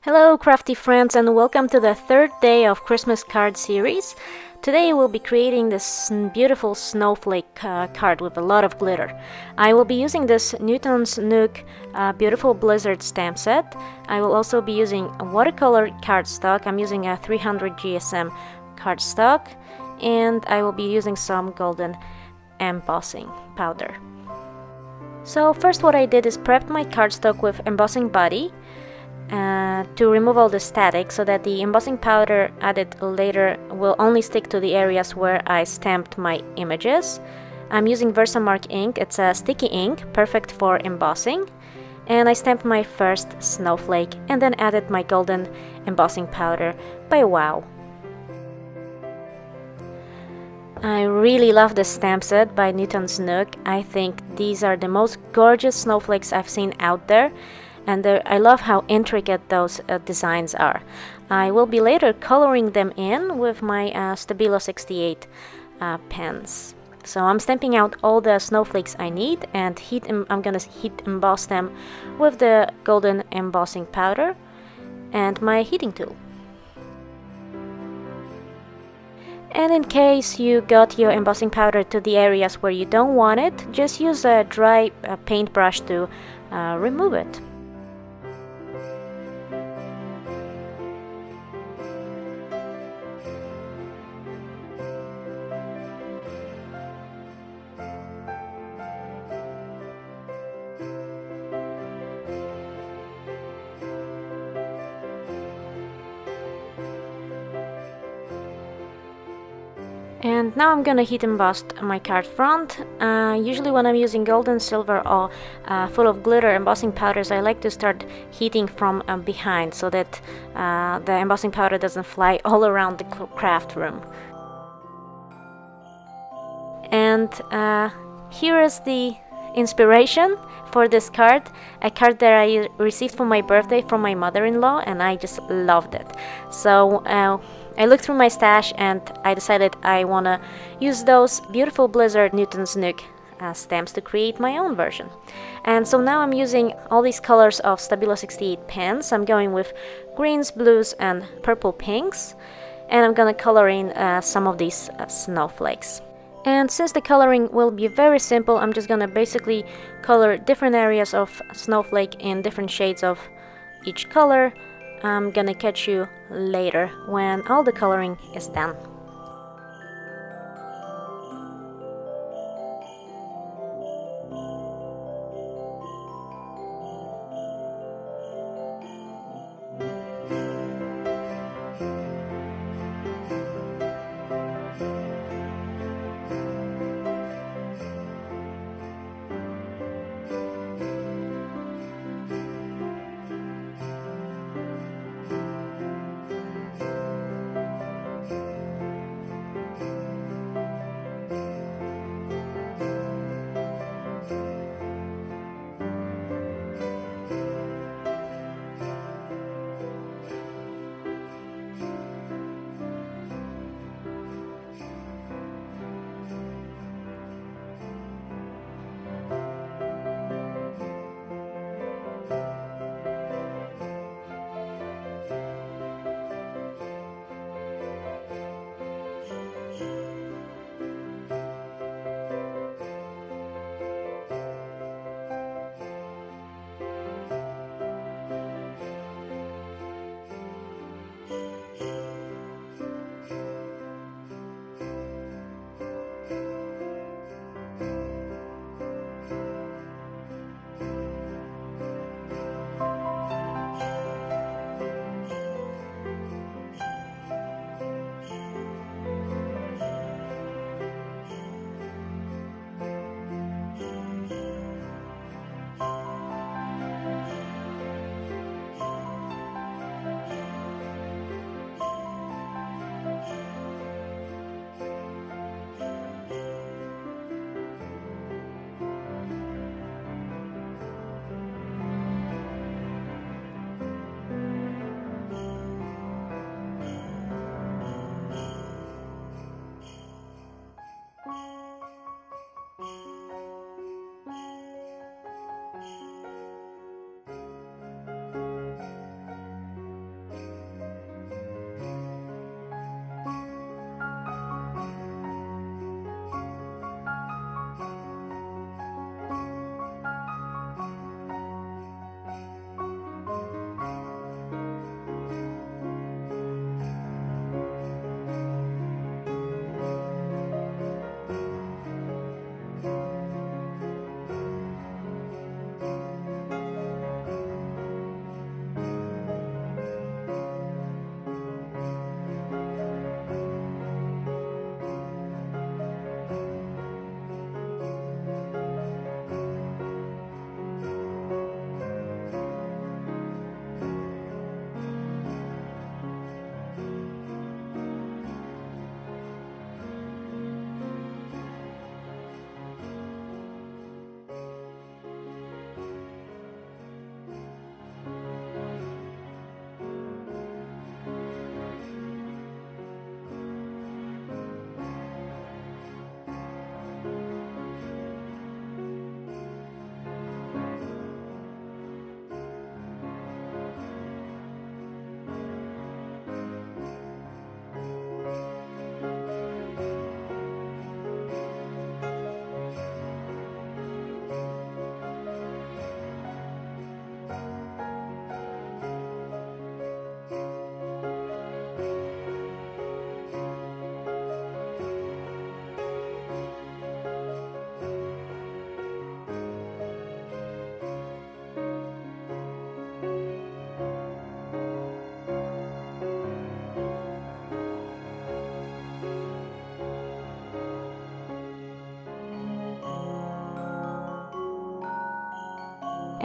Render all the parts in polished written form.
Hello crafty friends, and welcome to the third day of Christmas card series. Today we'll be creating this beautiful snowflake card with a lot of glitter. I will be using this Newton's Nook beautiful blizzard stamp set. I will also be using a watercolor cardstock. I'm using a 300 GSM cardstock, and I will be using some golden embossing powder. So first what I did is prepped my cardstock with embossing body to remove all the static, so that the embossing powder added later will only stick to the areas where I stamped my images. I'm using Versamark ink. It's a sticky ink, perfect for embossing. And I stamped my first snowflake and then added my golden embossing powder by Wow. I really love this stamp set by Newton's Nook. I think these are the most gorgeous snowflakes I've seen out there. And I love how intricate those designs are. I will be later coloring them in with my Stabilo 68 pens. So I'm stamping out all the snowflakes I need, and I'm gonna heat emboss them with the golden embossing powder and my heating tool. And in case you got your embossing powder to the areas where you don't want it, just use a dry paintbrush to remove it. And now I'm gonna heat emboss my card front. Usually when I'm using gold and silver or full of glitter embossing powders, I like to start heating from behind, so that the embossing powder doesn't fly all around the craft room. And here is the inspiration for this card, a card that I received for my birthday from my mother-in-law, and I just loved it. So I looked through my stash and I decided I want to use those beautiful Blizzard Newton's Nook stamps to create my own version. And so now I'm using all these colors of Stabilo 68 pens. I'm going with greens, blues and purple pinks, and I'm gonna color in some of these snowflakes. And since the coloring will be very simple, I'm just gonna basically color different areas of snowflake in different shades of each color. I'm gonna catch you later when all the coloring is done.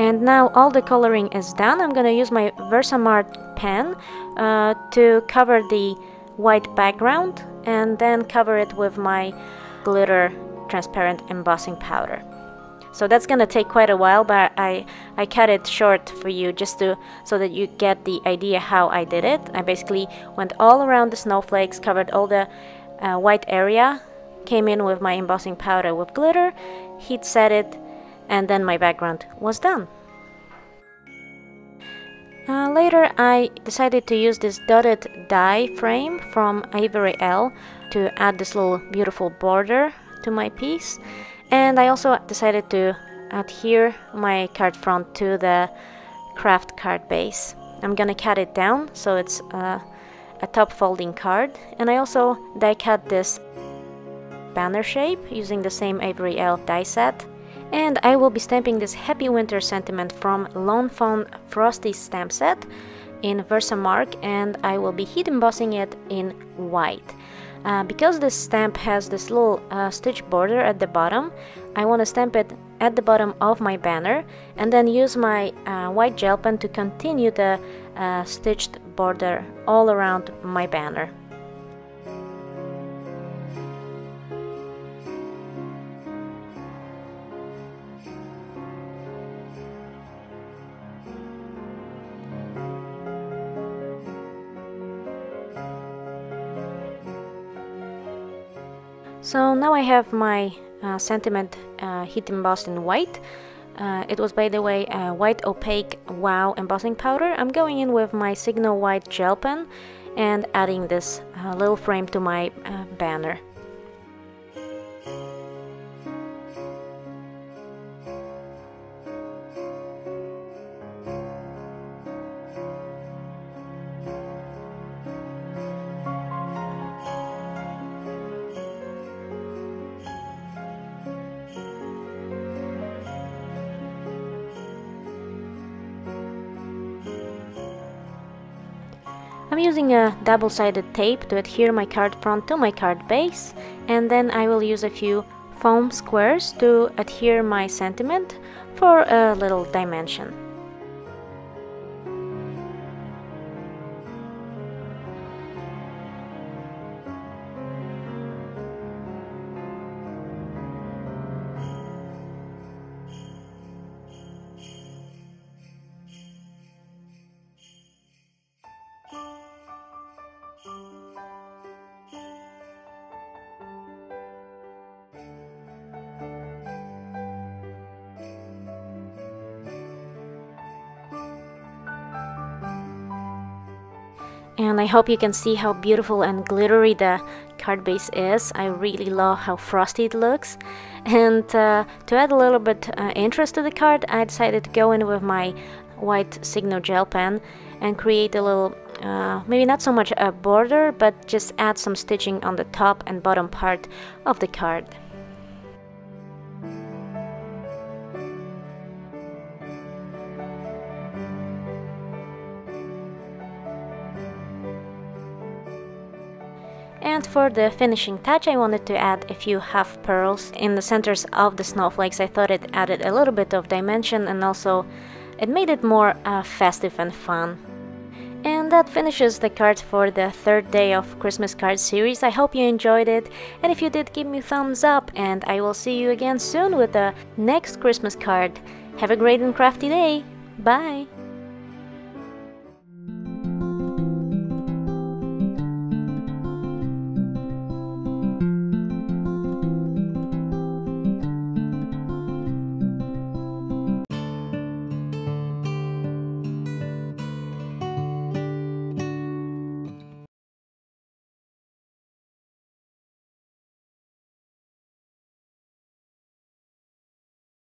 And now all the coloring is done. I'm gonna use my Versamart pen to cover the white background and then cover it with my glitter transparent embossing powder. So that's gonna take quite a while, but I cut it short for you just so that you get the idea how I did it. I basically went all around the snowflakes, covered all the white area, came in with my embossing powder with glitter, heat set it, and then my background was done. Later I decided to use this dotted die frame from Ivory L to add this little beautiful border to my piece, and I also decided to adhere my card front to the craft card base. I'm gonna cut it down so it's a top folding card, and I also die cut this banner shape using the same Ivory L die set. And I will be stamping this Happy Winter sentiment from Lone Fawn Frosty stamp set in Versamark, and I will be heat embossing it in white. Because this stamp has this little stitch border at the bottom, I want to stamp it at the bottom of my banner and then use my white gel pen to continue the stitched border all around my banner. So now I have my sentiment heat embossed in white. It was, by the way, a white opaque wow embossing powder. I'm going in with my Signal White gel pen and adding this little frame to my banner. I'm using a double-sided tape to adhere my card front to my card base, and then I will use a few foam squares to adhere my sentiment for a little dimension. And I hope you can see how beautiful and glittery the card base is. I really love how frosty it looks. And to add a little bit interest to the card, I decided to go in with my white Signo gel pen and create a little, maybe not so much a border, but just add some stitching on the top and bottom part of the card. And for the finishing touch, I wanted to add a few half pearls in the centers of the snowflakes. I thought it added a little bit of dimension, and also it made it more festive and fun. And that finishes the cards for the third day of Christmas card series. I hope you enjoyed it, and if you did, give me a thumbs up, and I will see you again soon with the next Christmas card. Have a great and crafty day. Bye!